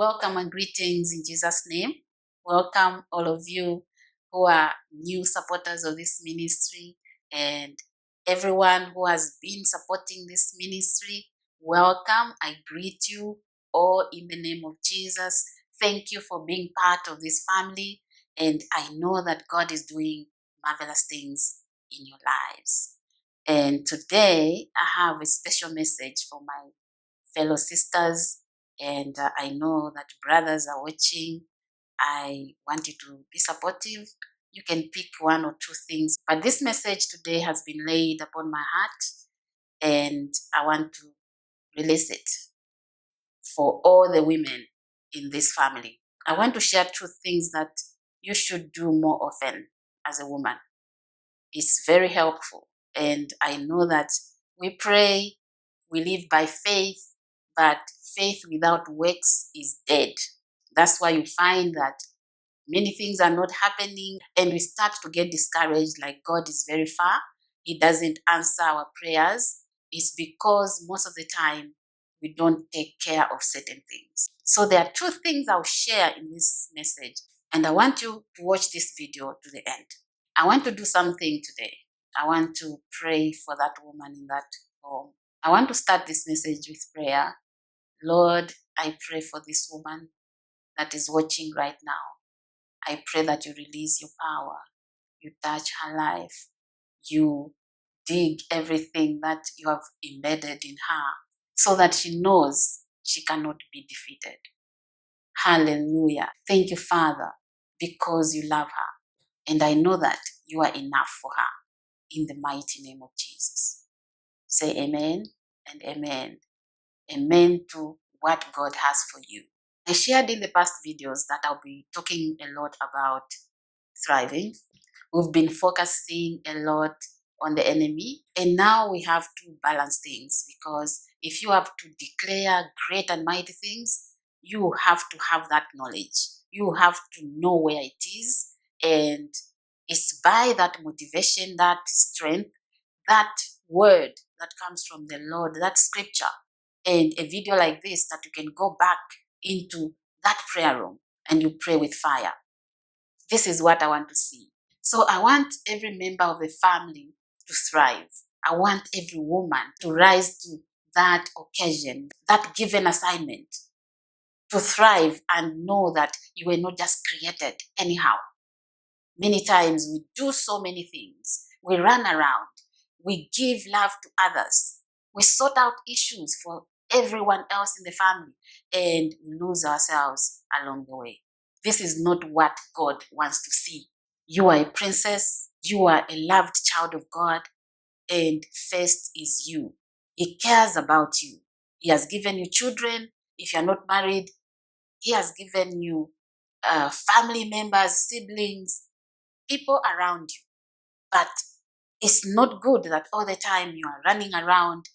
Welcome and greetings in Jesus' name. Welcome all of you who are new supporters of this ministry and everyone who has been supporting this ministry. Welcome. I greet you all in the name of Jesus. Thank you for being part of this family, and I know that God is doing marvelous things in your lives. And today I have a special message for my fellow sisters, and I know that brothers are watching. I want you to be supportive. You can pick one or two things, but this message today has been laid upon my heart, and I want to release it for all the women in this family. I want to share two things that you should do more often as a woman. It's very helpful, and I know that we pray, we live by faith, but faith without works is dead. That's why you find that many things are not happening, and we start to get discouraged, like God is very far, He doesn't answer our prayers. It's because most of the time we don't take care of certain things. So there are two things I'll share in this message, and I want you to watch this video to the end. I want to do something today. I want to pray for that woman in that home. I want to start this message with prayer. Lord, I pray for this woman that is watching right now. I pray that you release your power, you touch her life, you dig everything that you have embedded in her so that she knows she cannot be defeated. Hallelujah. Thank you, Father, because you love her. And I know that you are enough for her in the mighty name of Jesus. Say amen and amen. Amen to what God has for you. I shared in the past videos that I'll be talking a lot about thriving. We've been focusing a lot on the enemy, and now we have to balance things, because if you have to declare great and mighty things, you have to have that knowledge. You have to know where it is, and it's by that motivation, that strength, that word that comes from the Lord, that scripture, and a video like this that you can go back into that prayer room and you pray with fire. This is what I want to see. So I want every member of the family to thrive. I want every woman to rise to that occasion, that given assignment, to thrive and know that you were not just created anyhow. Many times we do so many things. We run around. We give love to others. We sort out issues for everyone else in the family, and we lose ourselves along the way. This is not what God wants to see. You are a princess. You are a loved child of God, and first is you. He cares about you. He has given you children. If you're not married, He has given you family members, siblings, people around you. But it's not good that all the time you are running around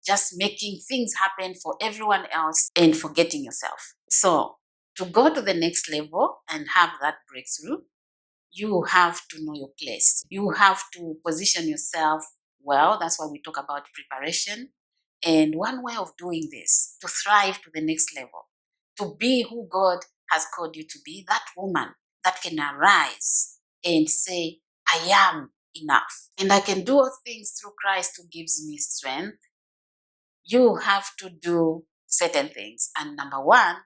just making things happen for everyone else and forgetting yourself. So to go to the next level and have that breakthrough, you have to know your place. You have to position yourself well. That's why we talk about preparation. And one way of doing this, to thrive to the next level, to be who God has called you to be, that woman that can arise and say, I am enough, and I can do all things through Christ who gives me strength. You have to do certain things. And number one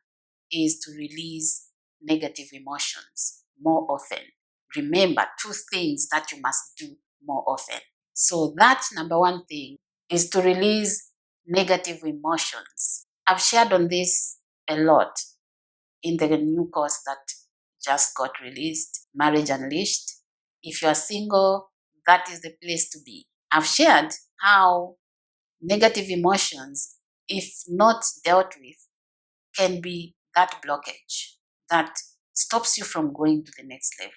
is to release negative emotions more often. Remember two things that you must do more often. So that number one thing is to release negative emotions. I've shared on this a lot in the new course that just got released, Marriage Unleashed. If you are single, that is the place to be. I've shared how negative emotions, if not dealt with, can be that blockage that stops you from going to the next level.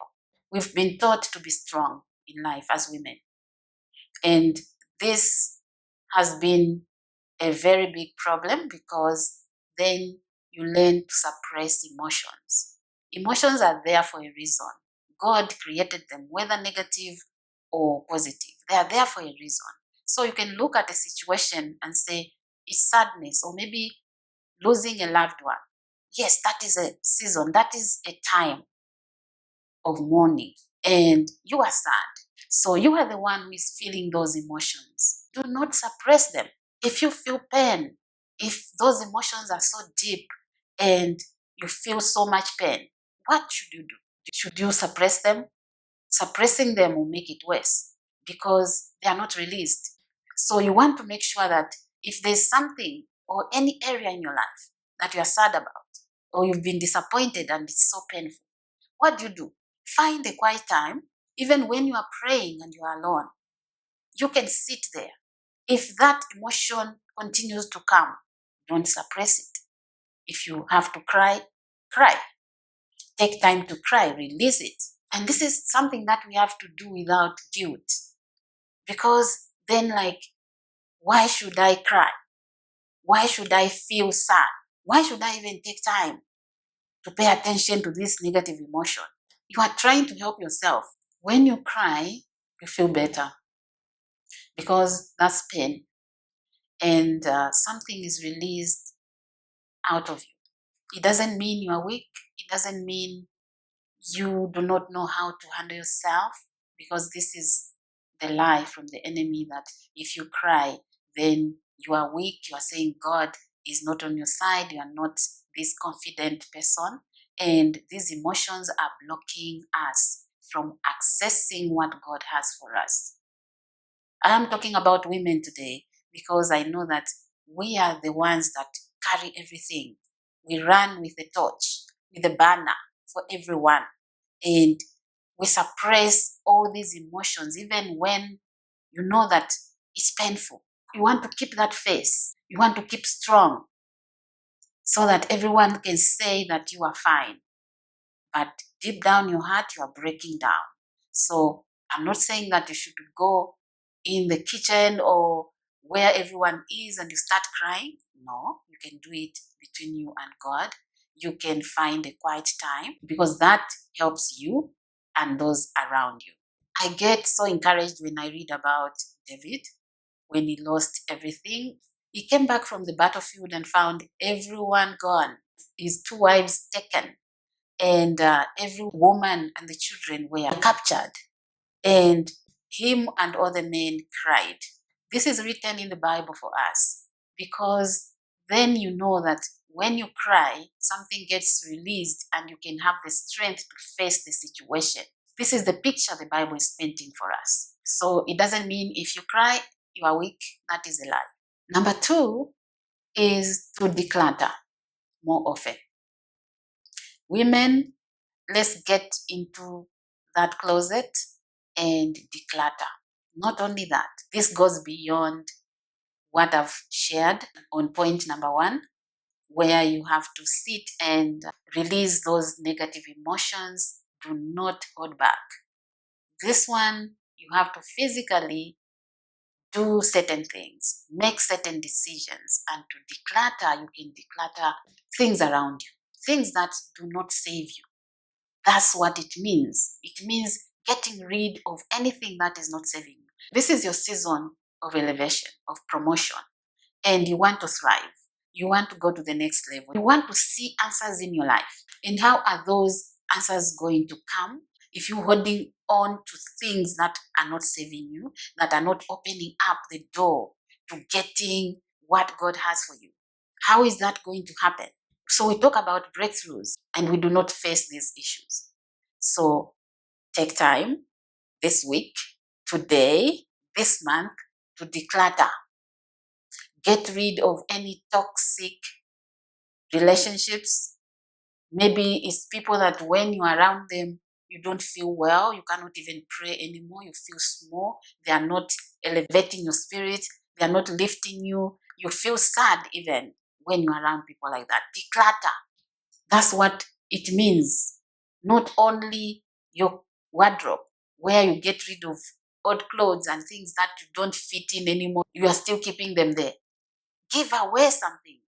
We've been taught to be strong in life as women, and this has been a very big problem, because then you learn to suppress emotions. Emotions are there for a reason. God created them, whether negative or positive. They are there for a reason. So you can look at a situation and say, it's sadness, or maybe losing a loved one. Yes, that is a season. That is a time of mourning. And you are sad. So you are the one who is feeling those emotions. Do not suppress them. If you feel pain, if those emotions are so deep and you feel so much pain, what should you do? Should you suppress them? Suppressing them will make it worse because they are not released. So you want to make sure that if there's something or any area in your life that you are sad about or you've been disappointed and it's so painful, what do you do? Find a quiet time. Even when you are praying and you are alone, you can sit there. If that emotion continues to come, don't suppress it. If you have to cry, cry. Take time to cry, release it. And this is something that we have to do without guilt. Because then, like, why should I cry? Why should I feel sad? Why should I even take time to pay attention to this negative emotion? You are trying to help yourself. When you cry, you feel better because that's pain. And something is released out of you. It doesn't mean you are weak. It doesn't mean you do not know how to handle yourself, because this is the lie from the enemy that if you cry, then you are weak. You are saying God is not on your side. You are not this confident person. And these emotions are blocking us from accessing what God has for us. I am talking about women today because I know that we are the ones that carry everything. We run with the torch, with the banner for everyone. And we suppress all these emotions, even when you know that it's painful. You want to keep that face. You want to keep strong so that everyone can say that you are fine. But deep down your heart, you are breaking down. So I'm not saying that you should go in the kitchen or where everyone is and you start crying. No, you can do it between you and God. You can find a quiet time because that helps you and those around you. I get so encouraged when I read about David when he lost everything. He came back from the battlefield and found everyone gone, his 2 wives taken, and every woman and the children were captured. And him and other men cried. This is written in the Bible for us because then you know that when you cry, something gets released and you can have the strength to face the situation. This is the picture the Bible is painting for us. So it doesn't mean if you cry, you are weak. That is a lie. Number 2 is to declutter more often. Women, let's get into that closet and declutter. Not only that, this goes beyond what I've shared on point number 1, where you have to sit and release those negative emotions. Do not hold back. This one, you have to physically do certain things, make certain decisions, and to declutter, you can declutter things around you, things that do not save you. That's what it means. It means getting rid of anything that is not saving you. This is your season of elevation, of promotion, and you want to thrive. You want to go to the next level. You want to see answers in your life. And how are those answers going to come? If you're holding on to things that are not saving you, that are not opening up the door to getting what God has for you, how is that going to happen? So we talk about breakthroughs and we do not face these issues. So take time this week, today, this month to declutter. Get rid of any toxic relationships. Maybe it's people that when you're around them, you don't feel well. You cannot even pray anymore. You feel small. They are not elevating your spirit. They are not lifting you. You feel sad even when you're around people like that. Declutter. That's what it means. Not only your wardrobe, where you get rid of old clothes and things that you don't fit in anymore. You are still keeping them there. Give away something.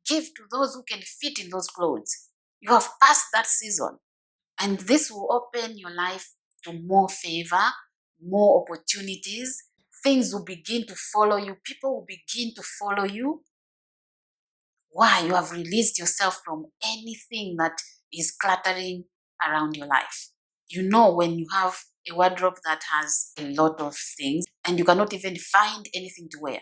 Give to those who can fit in those clothes. You have passed that season. And this will open your life to more favor, more opportunities. Things will begin to follow you. People will begin to follow you Why? You have released yourself from anything that is cluttering around your life. You know, when you have a wardrobe that has a lot of things and you cannot even find anything to wear.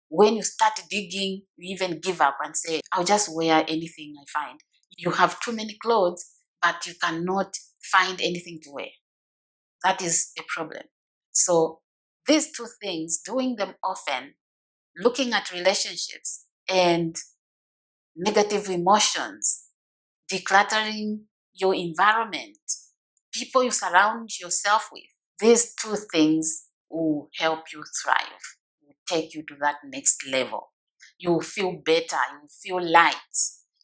When you start digging, you even give up and say, I'll just wear anything I find. You have too many clothes, but you cannot find anything to wear. That is a problem. So these two things, doing them often, looking at relationships and negative emotions, decluttering your environment, people you surround yourself with, these two things will help you thrive, will take you to that next level. You will feel better, you will feel light,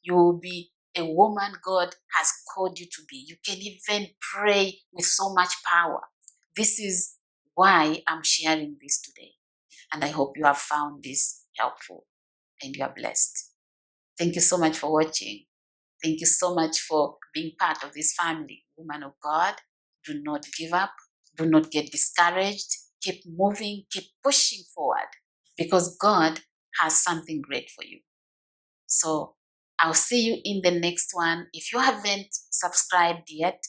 you will be a woman God has called you to be. You can even pray with so much power. This is why I'm sharing this today. And I hope you have found this helpful and you are blessed. Thank you so much for watching. Thank you so much for being part of this family. Woman of God, do not give up. Do not get discouraged. Keep moving. Keep pushing forward because God has something great for you. So I'll see you in the next one. If you haven't subscribed yet,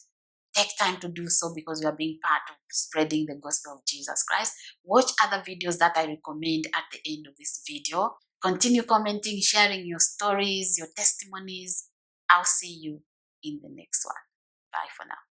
take time to do so because you are being part of spreading the gospel of Jesus Christ. Watch other videos that I recommend at the end of this video. Continue commenting, sharing your stories, your testimonies. I'll see you in the next one. Bye for now.